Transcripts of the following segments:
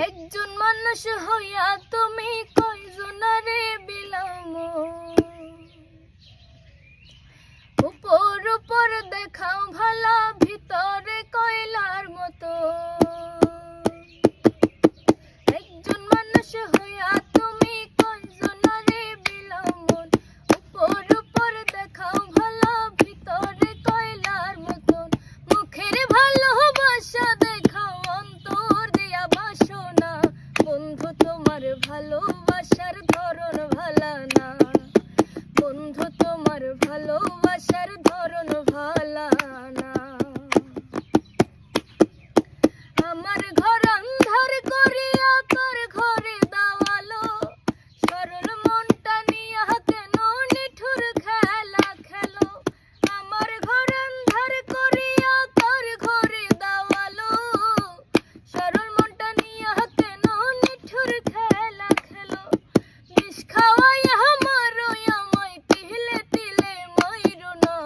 একজন মানুষ হইয়া তুমি কয়জনারে বিলামো, উপর উপর দেখাও ভালা ভিতরে কয়লার মতো। একজন মানুষ হইয়া তুমি কয়জনারে বিলামো, উপর উপর দেখাও ভালা ভিতরে কয়লার মতো। মুখের ভালোবাসা দেখাও অন্তর দিয়া বাসনা, বন্ধু তোমার ভালোবাসার ধরন ভালা না, বন্ধু তোমার ভালোবাসার ধরন ভালা না। আমার ঘর আন্ধার করিয়া তোর ঘরে দাওয়ালো, সরল মনটা নিয়া কেন নিঠুর খেলা খেলো। আমার ঘর আন্ধার করিয়া তোর ঘরে দাওয়ালো, সরল মনটা নিয়া কেন নিঠুর খেলা খেলো। বিষ খাওয়াইয়া আমায় তিলে তিলে মাইরো না,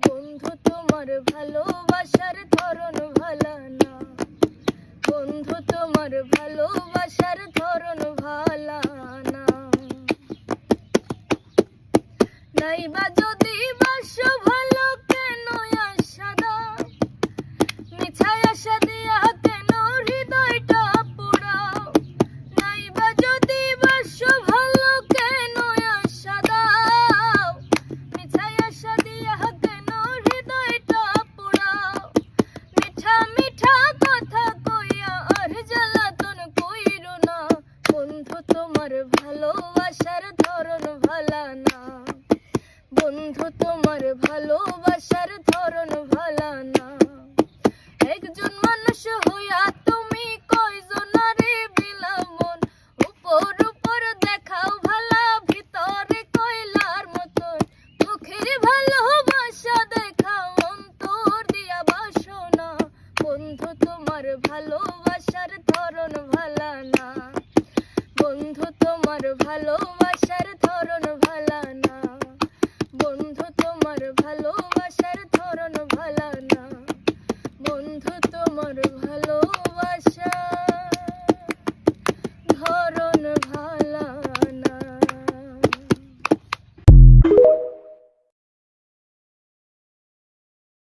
বন্ধু তোমার ভালোবাসার ধরন ভালা না, বন্ধু তোমার ভালোবাসার ধরন ভালা না। নাইবা যদি বাসো ভালো কেন আশা দাও, মিছায় আশা দিয়া